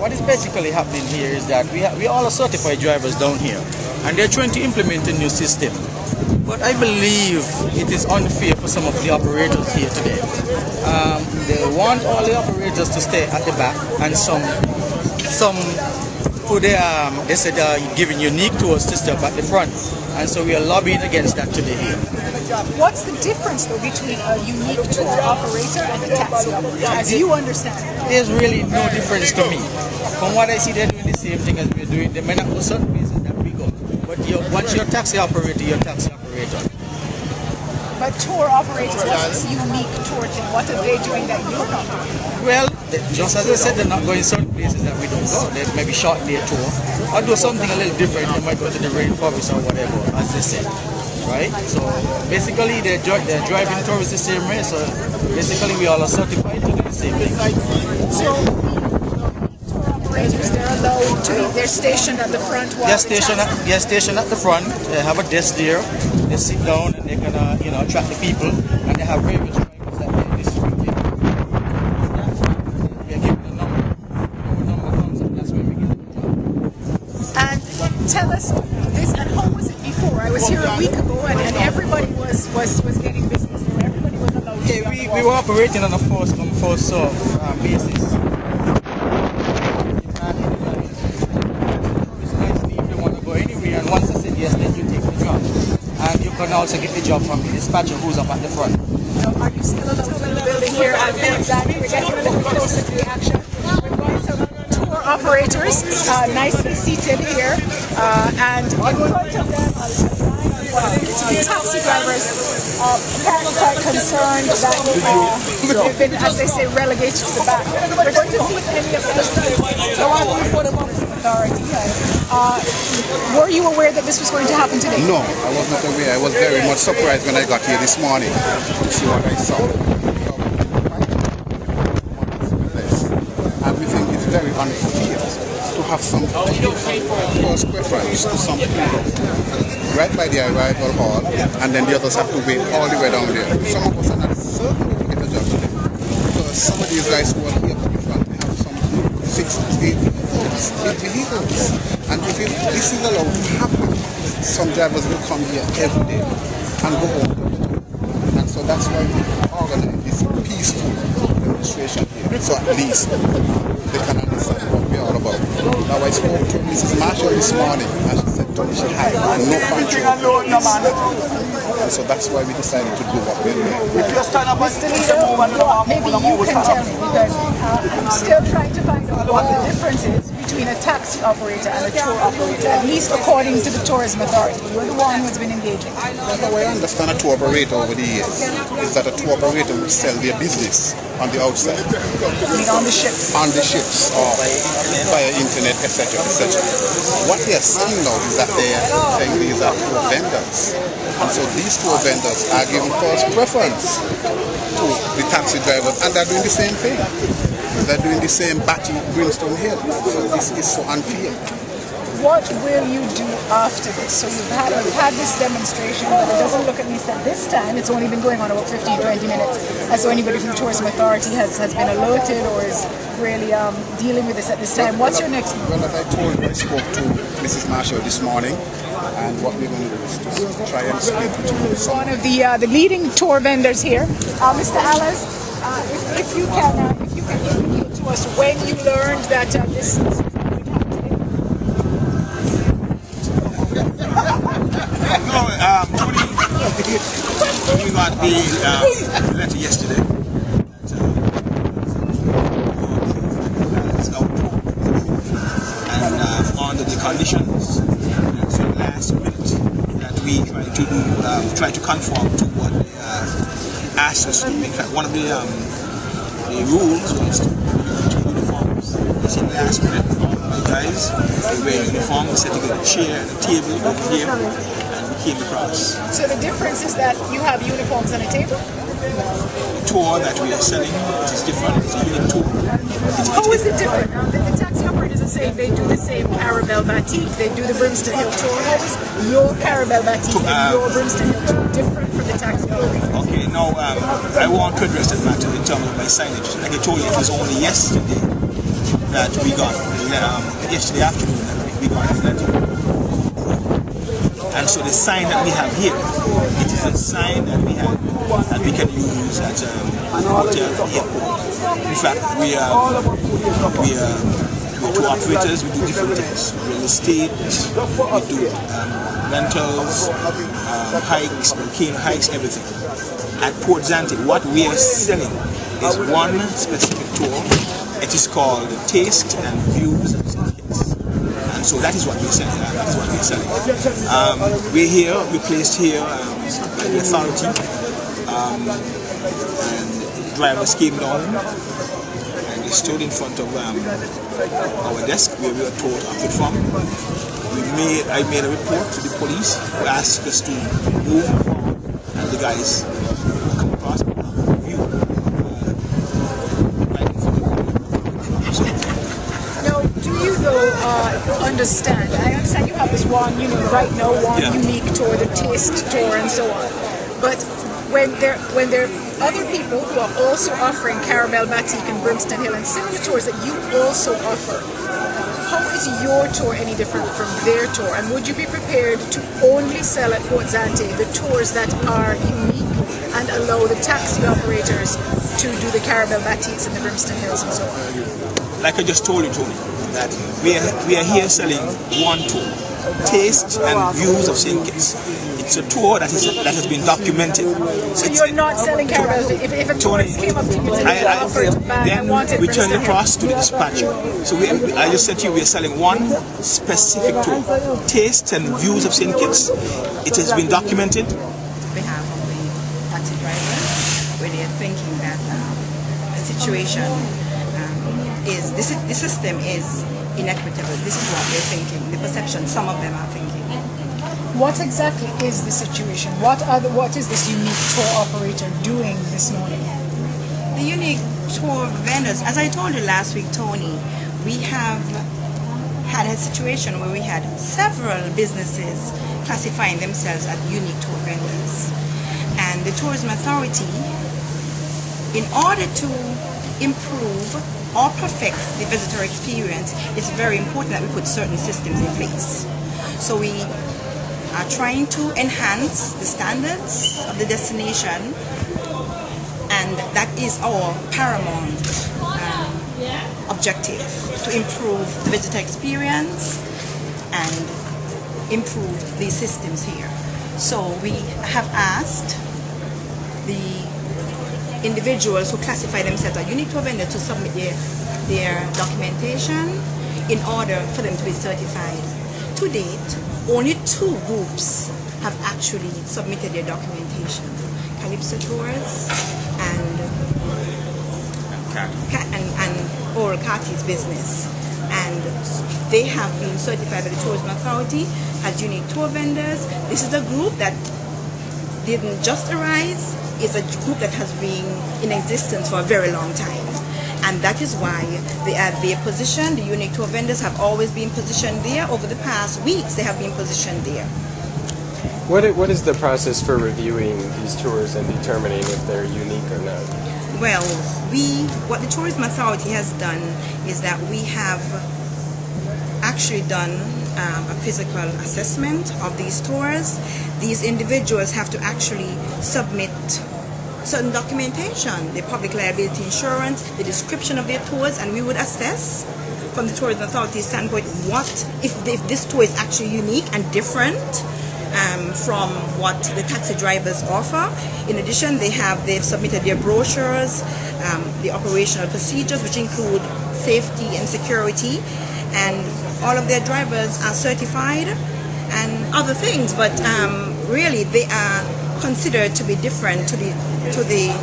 what is basically happening here is that we all are certified drivers down here, and they're trying to implement a new system. But I believe it is unfair for some of the operators here today. They want all the operators to stay at the back, and some who they said are giving unique tours to stop at the front, and so we are lobbying against that today here. What's the difference though between a unique tour operator and a taxi operator, as you understand? There's really no difference to me. From what I see, they're doing the same thing as we're doing. They may not go certain places that we go, but once you're a taxi operator, you're a taxi operator. But tour operators, what's this unique tour thing? What are they doing that you're not doing? Well, just as I said, they're not going certain places that we don't go. They maybe short day tour or do something a little different. They might go to the rainforest or whatever, as they say. Right? So basically they're driving towards the same way. So basically we all are certified to do the same thing. So tour operators, they're allowed to, they're stationed at the front while they're stationed at the front. They have a desk there. They sit down and they can attract the people, and they have various drivers that they distribute. We are given a number. When the number comes up, that's when we get the job. And tell us this, and how was it before? I was here a week ago, and everybody was getting business there. Everybody was allowed to. Yeah, we were operating on a first come first serve basis. If you want to go anywhere, and once I said yes, then you take the job. And you can also get the job from the dispatcher who's up at the front. So are you still in the building here at Penzac? We're getting a little closer to the action. We've got some tour operators nicely seated here, and in front of them the taxi drivers apparently quite concerned that they've been, as they say, relegated to the back. We're going to see if any of them authority. Were you aware that this was going to happen today? No, I was not aware. I was very much surprised when I got here this morning to see what I saw. And we think it's very unfair to have some first preference to some people right by the arrival hall, and then the others have to wait all the way down there. Some of us are not certain to get a job today, because some of these guys who are here at the front, they have some 6 vehicles. And if this is allowed to happen, some drivers will come here every day and go home. And so that's why we organize this peaceful demonstration here, so at least they can understand what we're all about. Now I spoke to Mrs. Marshall this morning, and she said she had no control. And so that's why we decided to do what we're doing. Mr. Leader, maybe you can tell me, because I'm still trying to find out what the difference is between a taxi operator and a tour operator, at least according to the Tourism Authority. You're the one who's been engaging. Well, how I understand a tour operator over the years is that a tour operator will sell their business on the outside. I mean, on the ships. On the ships, or via internet, etc., etc. What they are saying now is that they are saying these are tour vendors. And so these tour vendors are giving first preference to the taxi drivers, and they're doing the same thing. They're doing the same Batty Brimstone Hill. So this is so unfair. What will you do after this? So you've had this demonstration, but it doesn't look, at least at this time, it's only been going on about 15-20 minutes. As so anybody from the Tourism Authority has been alerted or is really dealing with this at this time. What's your next move? Well, as I told you, I spoke to Mrs. Marshall this morning, and what we're going to do is to try and speak to some. One of the leading tour vendors here, Mr. Alice. If you can indicate to us when you learned that this would happen today. We got the letter yesterday. And under the conditions, so last minute that we try to conform to what they asked us to. In fact, one of the rules was to wear uniforms. It's in last minute. My guys, they wear uniforms, they sitting at a chair, a table over here, and we came across. So the difference is that you have uniforms on a table? The tour that we are selling is different. It's a unique tour. How is it different? The taxi operators are saying they do the same Carabel Batik, they do the Brimstone Hill tour. How is your Carabel Batik and your Brimstone Hill tour different from the taxi operators? Okay, now I want to address that matter in terms of my signage. Like I told you, it was only yesterday that we got yesterday afternoon. We got a letter. And so the sign that we have here, it is a sign that we have that we can use at hotel airport. In fact, we are tour operators. We do different things: real estate, we do rentals, hikes, volcano hikes, everything. At Port Zante, what we are selling is one specific tour. It is called Taste and Views of St. Kitts. And so that is what we're selling. We're here, we're placed here by the authority, and drivers came down and they stood in front of our desk where we were told to operate from. I made a report to the police who asked us to move forward, and the guys come across and view right in front of them. Now, do you though understand? I understand you have this one, right now, one unique tour, the taste tour, and so on. But when there are other people who are also offering Caramel Batik and Brimstone Hill and similar tours that you also offer, how is your tour any different from their tour? And would you be prepared to only sell at Port Zante the tours that are unique and allow the taxi operators to do the Caramel Batiks and the Brimstone Hills and so on? Like I just told you, Tony, that we are here selling one tour, Taste and Views of St. Kitts. It's a tour that has been documented. So you're not selling Caramel. If a tourist came up to you and offered to buy and wanted we turn across to the dispatcher. So I just said to you, we are selling one specific tour, Taste and Views of St. Kitts. It has been documented. We have the taxi drivers where they are thinking that the situation is the system is inequitable. This is what they're thinking. The perception some of them are thinking. What exactly is the situation? What is this unique tour operator doing this morning? The unique tour vendors, as I told you last week, Tony, we have had a situation where we had several businesses classifying themselves as unique tour vendors. And the Tourism Authority, in order to improve or perfect the visitor experience, it's very important that we put certain systems in place. So we are trying to enhance the standards of the destination, and that is our paramount objective, to improve the visitor experience and improve the systems here. So we have asked the individuals who classify themselves as unique tour vendors to submit their documentation in order for them to be certified. To date, only 2 groups have actually submitted their documentation: Calypso Tours and Oral Carty's Business. And they have been certified by the Tourism Authority as unique tour vendors. This is a group that didn't just arise. It's a group that has been in existence for a very long time. And that is why they are their position. The unique tour vendors have always been positioned there. Over the past weeks, they have been positioned there. What is the process for reviewing these tours and determining if they're unique or not? Well, what the Tourism Authority has done is that we have actually done a physical assessment of these tours. These individuals have to actually submit certain documentation, the public liability insurance, the description of their tours, and we would assess from the Tourism Authority standpoint what if this tour is actually unique and different from what the taxi drivers offer. In addition, they've submitted their brochures, the operational procedures, which include safety and security, and all of their drivers are certified and other things, but really they are considered to be different to the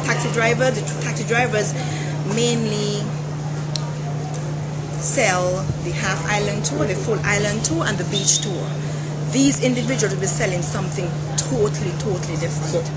taxi drivers. The taxi drivers mainly sell the half island tour, the full island tour, and the beach tour. These individuals will be selling something totally different.